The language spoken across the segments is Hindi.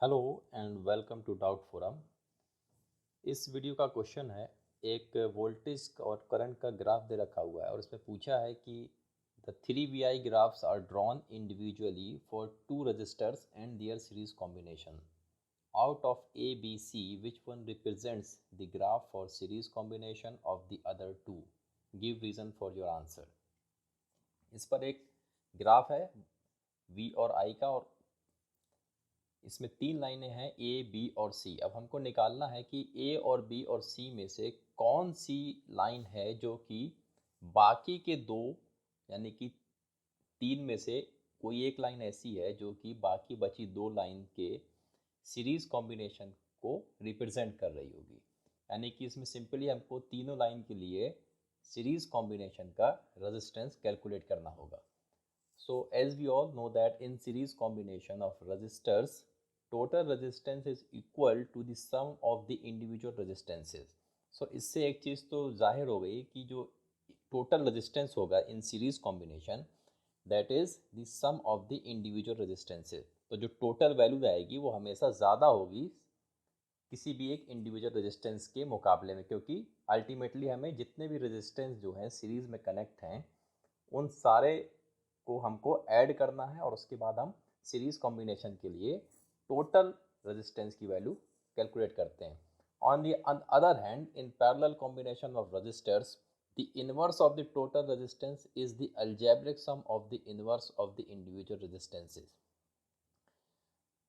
Hello and welcome to doubt forum. इस वीडियो का क्वेश्चन है, एक वोल्टेज और करंट का ग्राफ दे रखा हुआ है और इसमें पूछा है कि the three V I graphs are drawn individually for two resistors and their series combination out of A B C which one represents the graph for series combination of the other two, give reason for your answer. इस पर एक ग्राफ है वी और आई का और इसमें तीन लाइनें हैं ए बी और सी। अब हमको निकालना है कि ए और बी और सी में से कौन सी लाइन है जो कि बाकी के दो यानी कि तीन में से कोई एक लाइन ऐसी है जो कि बाकी बची दो लाइन के सीरीज कॉम्बिनेशन को रिप्रेजेंट कर रही होगी। यानी कि इसमें सिंपली हमको तीनों लाइन के लिए सीरीज कॉम्बिनेशन का रेजिस्टेंस कैलकुलेट करना होगा। So as we all know that in series combination of resistors, total resistance is equal to the sum of the individual resistances. So इससे एक चीज़ तो जाहिर हो गई कि जो total resistance होगा in series combination, that is the sum of the individual resistances. तो जो total value आएगी वो हमेशा ज़्यादा होगी किसी भी एक इंडिविजुअल रेजिस्टेंस के मुकाबले में, क्योंकि अल्टीमेटली हमें जितने भी रेजिस्टेंस जो हैं सीरीज़ में कनेक्ट हैं उन सारे को हमको ऐड करना है और उसके बाद हम सीरीज कॉम्बिनेशन के लिए टोटल रेजिस्टेंस की वैल्यू कैलकुलेट करते हैं। On the other hand, in parallel combination of resistors, the inverse of the total resistance is the algebraic sum of the inverse of the individual resistances.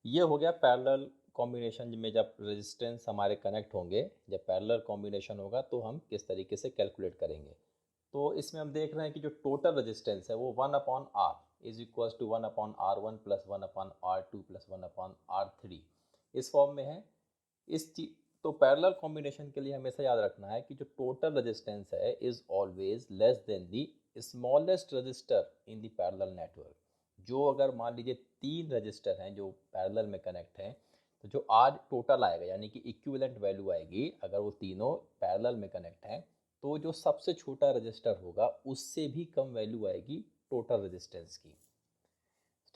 ये हो गया पैरेलल कॉम्बिनेशन में जब रेजिस्टेंस हमारे कनेक्ट होंगे, जब पैरेलल कॉम्बिनेशन होगा तो हम किस तरीके से कैलकुलेट करेंगे। तो इसमें हम देख रहे हैं कि जो टोटल रेजिस्टेंस है वो 1/r is equal to 1/r1 plus 1/r2 plus 1/r3 इस फॉर्म में है। तो पैरेलल कॉम्बिनेशन के लिए हमेशा याद रखना है कि जो टोटल रेजिस्टेंस है is always less than the smallest register in the parallel network. जो अगर मान लीजिए तीन रजिस्टर हैं जो पैरेलल में कनेक्ट हैं, तो जो आज टोटल आएगा यानी कि इक्विवेलेंट वैल्यू आएगी अगर वो तीनों पैरेलल में कनेक्ट हैं, तो जो सबसे छोटा रजिस्टर होगा उससे भी कम वैल्यू आएगी टोटल रेजिस्टेंस की।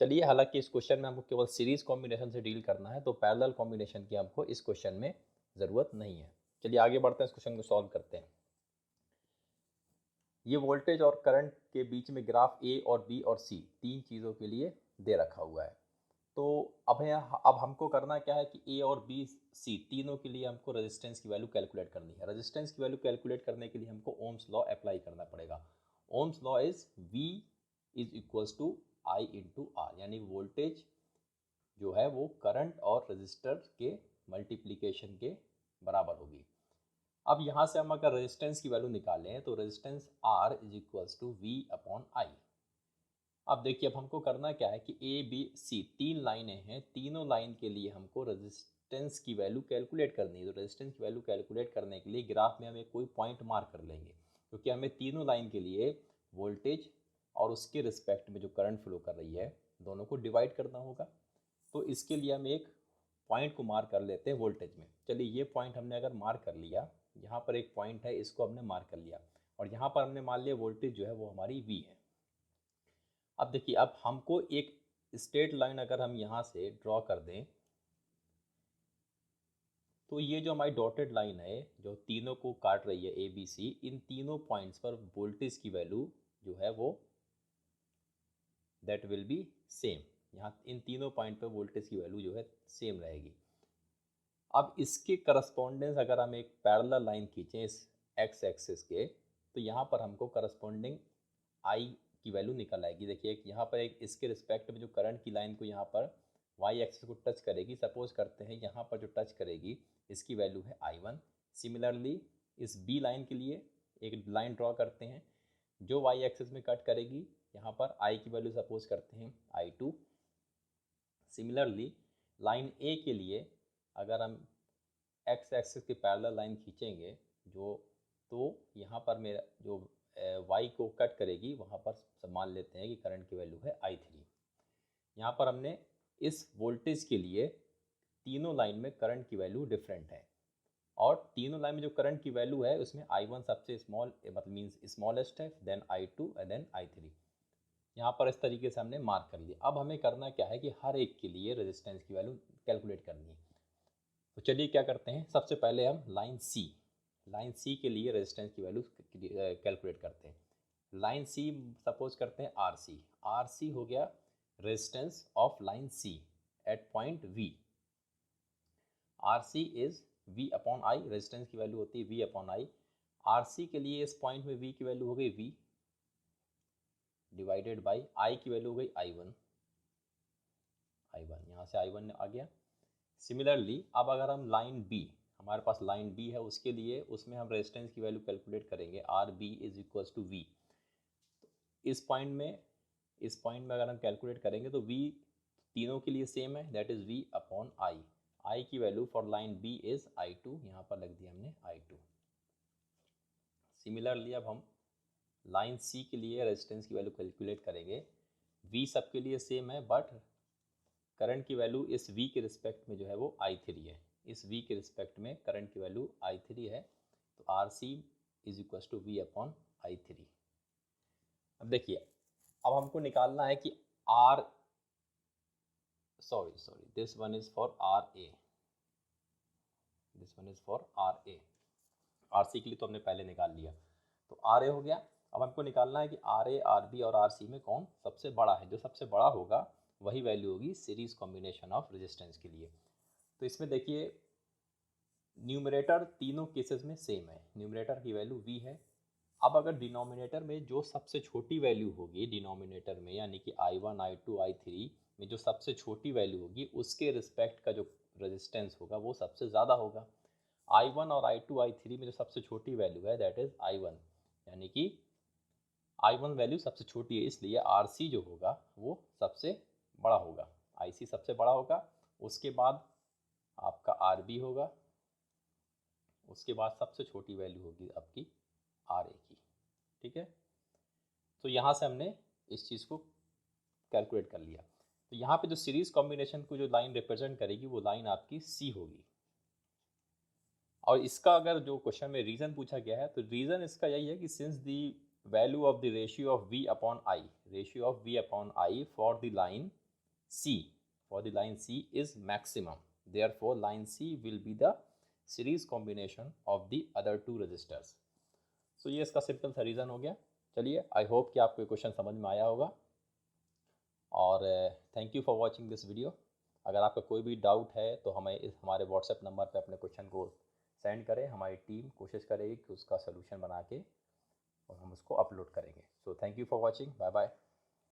चलिए, हालांकि इस क्वेश्चन में हमको केवल सीरीज कॉम्बिनेशन से डील करना है तो पैरेलल कॉम्बिनेशन की हमको इस क्वेश्चन में ज़रूरत नहीं है। चलिए आगे बढ़ते हैं, इस क्वेश्चन को सॉल्व करते हैं। ये वोल्टेज और करंट के बीच में ग्राफ ए और बी और सी तीन चीज़ों के लिए दे रखा हुआ है। तो अब हमको करना क्या है कि ए और बी सी तीनों के लिए हमको रेजिस्टेंस की वैल्यू कैलकुलेट करनी है। रेजिस्टेंस की वैल्यू कैलकुलेट करने के लिए हमको ओम्स लॉ अप्लाई करना पड़ेगा। Ohm's law is V is equals to I into R, यानी वोल्टेज जो है वो करंट और रेजिस्टर के मल्टीप्लीकेशन के बराबर होगी। अब यहाँ से हम अगर रेजिस्टेंस की वैल्यू निकालें तो resistance R is equals to V upon I. अब देखिए, अब हमको करना क्या है कि ए बी सी तीन लाइनें हैं, तीनों लाइन के लिए हमको रेजिस्टेंस की वैल्यू कैलकुलेट करनी है। तो रेजिस्टेंस की वैल्यू कैलकुलेट करने के लिए ग्राफ में हम एक कोई पॉइंट मार्क कर लेंगे, क्योंकि हमें तीनों लाइन के लिए वोल्टेज और उसके रिस्पेक्ट में जो करंट फ्लो कर रही है दोनों को डिवाइड करना होगा। तो इसके लिए हम एक पॉइंट को मार्क कर लेते हैं वोल्टेज में। चलिए, ये पॉइंट हमने अगर मार्क कर लिया, यहाँ पर एक पॉइंट है, इसको हमने मार्क कर लिया और यहाँ पर हमने मान लिया वोल्टेज जो है वो हमारी वी है। अब देखिए, अब हमको एक स्ट्रेट लाइन अगर हम यहाँ से ड्रॉ कर दें तो ये जो हमारी डॉटेड लाइन है जो तीनों को काट रही है ए बी सी, इन तीनों पॉइंट्स पर वोल्टेज की वैल्यू जो है वो दैट विल बी सेम। यहाँ इन तीनों पॉइंट पर वोल्टेज की वैल्यू जो है सेम रहेगी। अब इसके करस्पॉन्डेंस अगर हम एक पैरेलल लाइन खींचें इस एक्स एक्सिस के, तो यहाँ पर हमको करस्पॉन्डिंग आई की वैल्यू निकल आएगी। देखिए, यहाँ पर एक इसके रिस्पेक्ट में जो करंट की लाइन को यहाँ पर वाई एक्सिस को टच करेगी, सपोज करते हैं यहाँ पर जो टच करेगी इसकी वैल्यू है I1। सिमिलरली इस बी लाइन के लिए एक लाइन ड्रॉ करते हैं जो वाई एक्सिस में कट करेगी, यहाँ पर आई की वैल्यू सपोज करते हैं I2। सिमिलरली लाइन ए के लिए अगर हम एक्स एक्सिस की पैरेलल लाइन खींचेंगे जो, तो यहाँ पर मेरा जो वाई को कट करेगी वहाँ पर मान लेते हैं कि करंट की वैल्यू है I3। यहाँ पर हमने इस वोल्टेज के लिए तीनों लाइन में करंट की वैल्यू डिफरेंट है और तीनों लाइन में जो करंट की वैल्यू है उसमें I1 सबसे स्मॉल मतलब मीन्स स्मॉलेस्ट है, then I2 and then I3। यहाँ पर इस तरीके से हमने मार्क कर लिया। अब हमें करना क्या है कि हर एक के लिए रेजिस्टेंस की वैल्यू कैलकुलेट करनी है। तो चलिए क्या करते हैं, सबसे पहले हम लाइन सी के लिए रेजिस्टेंस की वैल्यू कैलकुलेट करते हैं। लाइन सी सपोज करते हैं आर सी हो गया resistance of line C at point V. R C is V upon I, resistance की वैल्यू होती है V upon I. R C के लिए इस पॉइंट में वी की वैल्यू हो गई वी डिवाइडेड बाई आई की वैल्यू हो गई आई वन, यहाँ से आई वन आ गया। सिमिलरली अब अगर हम लाइन बी, हमारे पास लाइन बी है, उसके लिए उसमें हम रेजिस्टेंस की वैल्यू कैलकुलेट करेंगे R B is equals to V. इस पॉइंट में अगर हम कैलकुलेट करेंगे तो वी तीनों के लिए सेम है, that is V upon I की value for line B is I two, यहाँ पर लग दिया हमने आई टू। सिमिलरली अब हम लाइन सी के लिए रेजिस्टेंस की वैल्यू कैलकुलेट करेंगे। वी सबके लिए सेम है, बट करंट की वैल्यू इस वी के रिस्पेक्ट में जो है वो आई थ्री है। इस वी के रिस्पेक्ट में करंट की वैल्यू आई थ्री है, तो R C is equal to V upon I three. अब देखिए, अब हमको निकालना है कि R sorry this one is for R A, this one is for R A. R C के लिए तो हमने पहले निकाल लिया, तो आर ए हो गया। अब हमको निकालना है कि आर ए, आर बी और आर सी में कौन सबसे बड़ा है। जो सबसे बड़ा होगा वही वैल्यू होगी सीरीज कॉम्बिनेशन ऑफ रेजिस्टेंस के लिए। तो इसमें देखिए न्यूमरेटर तीनों केसेस में सेम है, न्यूमरेटर की वैल्यू वी है। अब अगर डिनोमिनेटर में जो सबसे छोटी वैल्यू होगी, डिनोमिनेटर में यानी कि I one I two I three में जो सबसे छोटी वैल्यू होगी उसके रिस्पेक्ट का जो रेजिस्टेंस होगा वो सबसे ज़्यादा होगा। आई वन और आई टू आई थ्री में जो सबसे छोटी वैल्यू है दैट इज़ आई वन, यानी कि आई वन वैल्यू सबसे छोटी है, इसलिए आर सी जो होगा वो सबसे बड़ा होगा, आई सी सबसे बड़ा होगा। उसके बाद आपका आर बी होगा, उसके बाद सबसे छोटी वैल्यू होगी आपकी आर ए की। ठीक है, तो यहाँ से हमने इस चीज़ को कैलकुलेट कर लिया। तो यहाँ पे जो सीरीज कॉम्बिनेशन को जो लाइन रिप्रेजेंट करेगी वो लाइन आपकी सी होगी। और इसका अगर जो क्वेश्चन में रीज़न पूछा गया है तो रीज़न इसका यही है कि since the value of the ratio of V upon I, ratio of V upon I for the line C is maximum, therefore line C will be the series combination of the other two registers. So ये इसका सिंपल सा रीज़न हो गया। चलिए, आई होप कि आपको क्वेश्चन समझ में आया होगा, और thank you for watching this video. अगर आपका कोई भी डाउट है तो हमें हमारे व्हाट्सएप नंबर पे अपने क्वेश्चन को सेंड करें, हमारी टीम कोशिश करेगी कि उसका सोल्यूशन बना के और हम उसको अपलोड करेंगे। So thank you for watching, bye bye.